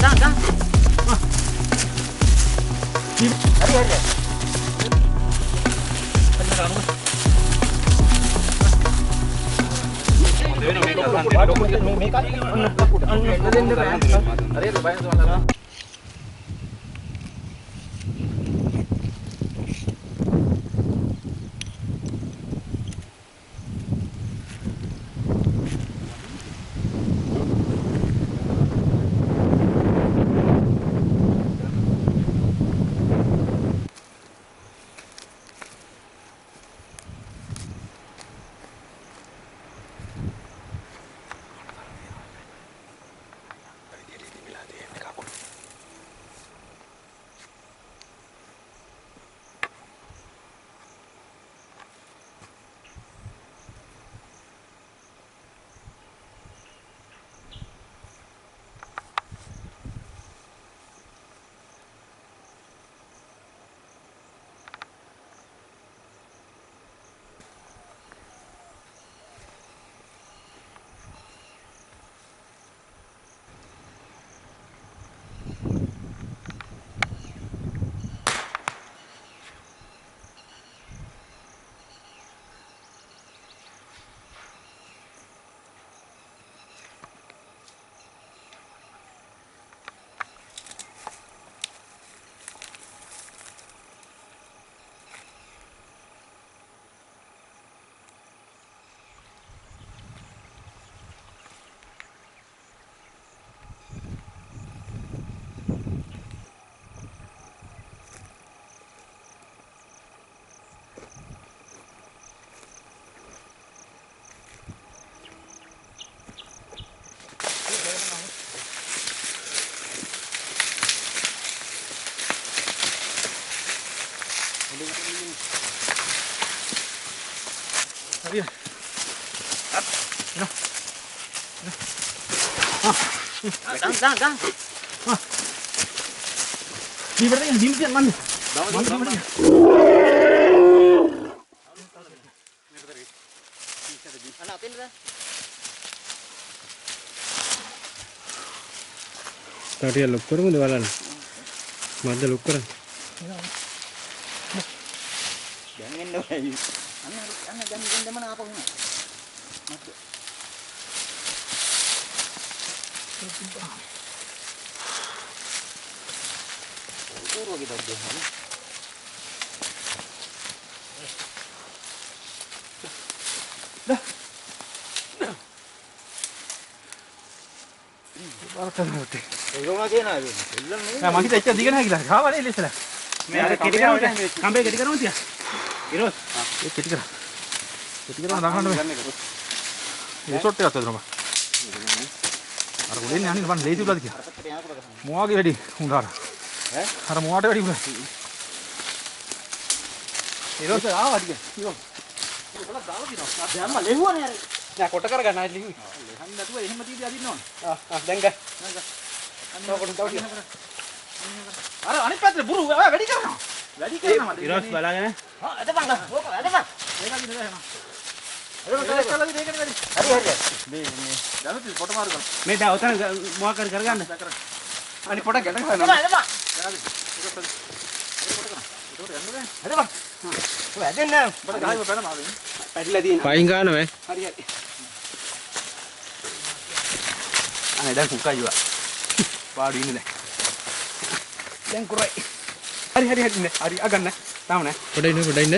Jangan. Hari. Hari. Jangan. Di berarti di mesin mana? Anak pin dah. Tadi look karo mo diwalan. Madda look karo. Jangan dong. Anak jangan mana apa ini? Masuk. Turun kita dia. Dah. Parah nanti. Ego masih na itu. Nah, masih tak jadi kan kita. Kau ada ini salah. Ada kira kan? Kampai ketika nanti ya. Iros. Ketika. Ketika orang dah kan. Resort te atau rumah. Ada boleh ni ani depan lagi tu lagi. Muak ready. Undar. Ada muak ready pula. Iros awak dia. Iros. Kalau dah lagi dah. Jangan malah lehuan ya. Nah, kota kerja kan lagi. Anda tu ini mati dia di non. Dengar. Tahu pun tahu dia. Ada ani patra buru. Ready kerana. Ready kerana. Iros balangnya. Ada bang. Ada bang. Mereka di sana. Ada lagi dekat tadi. Hari. Ni. Jangan tu foto maru kan. Ni dah utan muak kerja kan. Ani foto kerja kan. Ada bang. Ada bang. Ada ni. Pada kali berapa malu? Tadi lagi. Paling kan apa? Hari. Ah, dah buka juga. Baru ini deh. Yang kurai. Hari agan na. Tahu na? Udah ini. Usah din.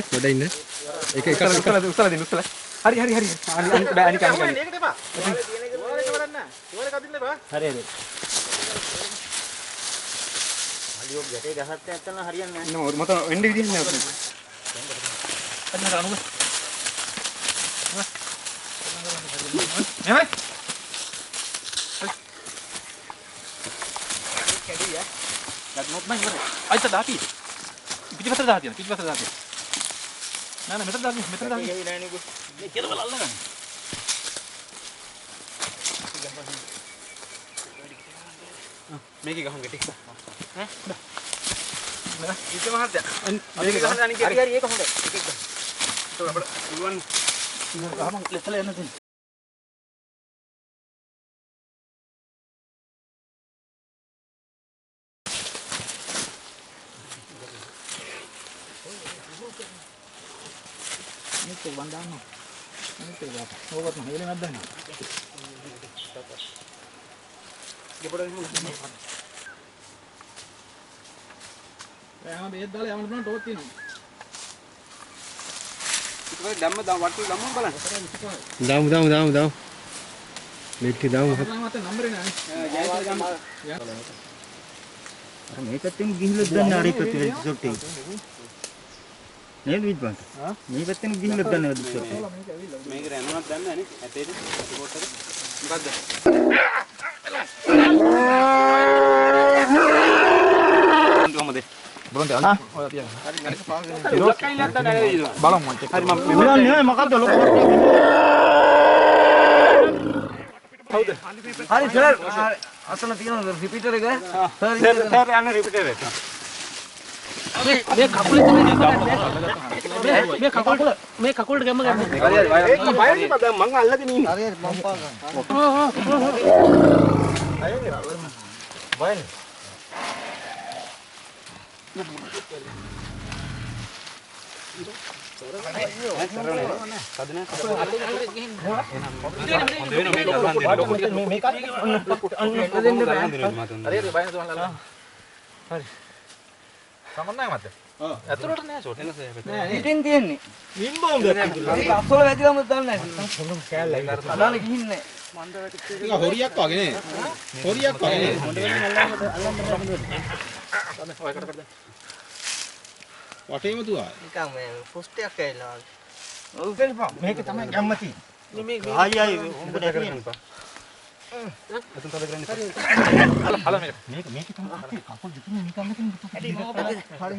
Hari. Ani kan. Hari. Aliok jadi gahat te na harian na. No, motor endi dia na. Ada kan anu. Memang? Kedi ya. Dak not main mana? Ay, sa dati. Piti pa sa dati. Na, meter dati. Ya ini gue. Kira wala lah. Megi kahang gede. Itu mahal ya. Hari एक होंगे. तो बड़ा युवान हम ले चले ना අනිත් එක බන් දාන්න. අනිත් එක දාන්න. ඕකත් නෑ. එලෙ නැද්ද නෑ. ගෙපඩ විමු. එයාම බෙහෙත් දාලා යවන්න පුළුවන් ටෝච් තියෙනවා. ඒක දැම්ම වට්ටු දැම්මම බලන්න. දාමු. මෙට්ටි දාමු. මට නම්බරේ නෑ. අර මේකෙන් ගිහිල්ලා ගන්න අර ඉපත් රිසෝට් එක. නේද විද්වාන්ත? මේ පැත්තෙන් ගිහිල්ලා ගන්න රිසෝට් එක. මේක රැඳුණක් දන්නේ නැහැ නේ. ඇටේද? රිපෝට් එක. මොකද්ද? කොහමද? බලන්න අල්ල. ඔය තියන්න. හරි. ඉරෝස් කයිලක් දැන් නේද? බලමු මම චෙක්. හරි මම නෙමෙයි මොකද්ද ලොකු හවුද? හරි සර් අතන තියෙන රිපීටර් එක සර් යන්න රිපීටර් එක. මේ කකුලේ තමයි මේ කකුලට ගැම්ම ගන්න. හරි ඒක බයන්නේ මම දැන් මං අල්ලගෙන ඉන්නේ. හරි මම පා ගන්න. බයන්නේ. සමන්නයි මත. ඇතුළට නෑ ෂොට්. ඉතින් තියෙන්නේ. නිම්බෝම් දැක්කද? ඒක අස්සල වැදිලාම දන්නේ නැහැ. කෑල්ලයි. අදාල ගිහින්නේ. ඒක හොරියක් වගේ නේ. හොරියක් වගේ නේ. වටේම දුවා. නිකන් මේ පොස්ට් එකක් ඇවිල්ලා වගේ. ඔව් කෙල්පා. මේක තමයි ගැම්ම තියෙන්නේ. මේ ආයි උඹ දැක්කේ. අතන තද කරන්නේ. හල මේක. මේක තමයි කකුල් දෙකම නිකන් නිකන්. හරි හරි.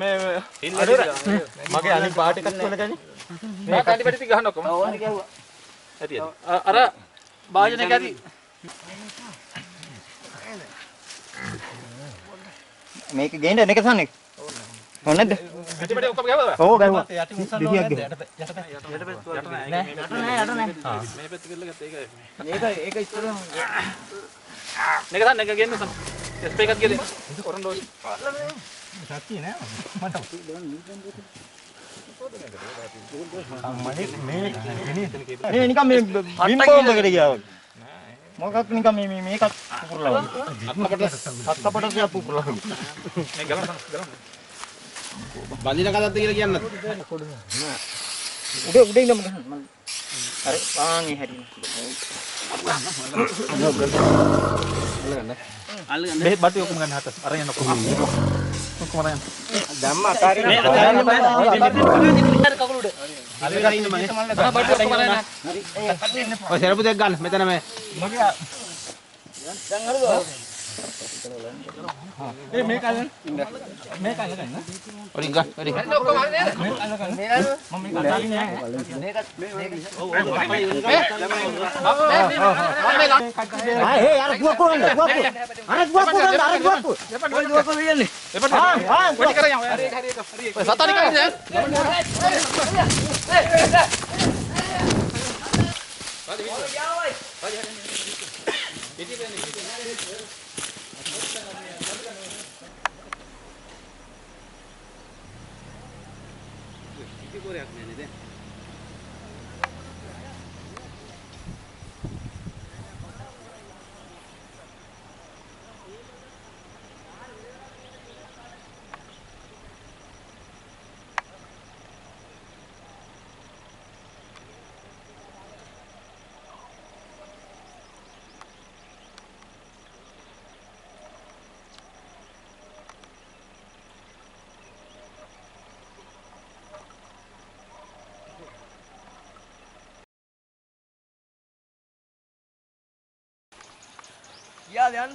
මේ මගේ අනිත් පාට එකක් වල ගන්නේ. මේ පැටි පැටි ගහන්න ඔක්කොම. ඔව් හරි ගැව්වා. ඇති ඇති. අර වාජනයක ඇති. මේක ගේන්න එක සන්නේ. ඕන නැද්ද? පැටි පැටි ඔක්කොම ගහවද? ඔව් ගැව්වා. යටි උස්සන්න දෙහියක් ඕනේ. ගැව්වා. නෑ. යට නෑ. මේ පැත්ත කියලා ගත්ත ඒක. ඒක ඉස්සරහම. මේක ගන්න එක ගෙන්න සම්. ස්ප්‍රේ එකක් ගෙලේ. ඔරන් ඩෝස්. සත්‍ය නෑ මට. මේ නිකන් මේ බිම්බෝම් එකට ගියා වගේ. මොකක්ද නිකන් මේකත් පුපුරලා වගේ. අත්තපට සියා පුපුරලා වගේ. මේ ගලන ගලන. බඳින කතාවද කියලා කියන්නත්. උඩ ඉඳන් ගන්න. අර පාන්නේ හැටි. අල්ලගන්න. බෙහෙත් බටු ඔක්කොම ගන්න හත. අරන් යන්න ඔක්කොම. ඔක්කොම අරන් යන්න. දැම්ම අතාරින්න. කකුල උඩ. අල්ලගෙන ඉන්න මම. බටු ඔක්කොම අරන් යන්න. ඔය සරපු දෙක ගන්න. මෙතන මේ. මගේ දැන් හරිද? මේක අල්ලන්න. මේක අල්ලගන්න. ඔරින් ගන්න. ඔරින්. ඔක්කොම අරන් යන්න. මේක අල්ලගන්න. මම මේක අල්ලන්නේ නැහැ. මේකත් හේ අර ගුවක් කොහොමද? ගුවක්. අර ගුවක් කොහොමද? අර ගුවක්. ඔය ගුවක් වෙන්නේ. එපට. පොඩි කරන් යන්න. හරි හරි. ඔය සතානි කරන්නේ දැන්. Ya, Dan.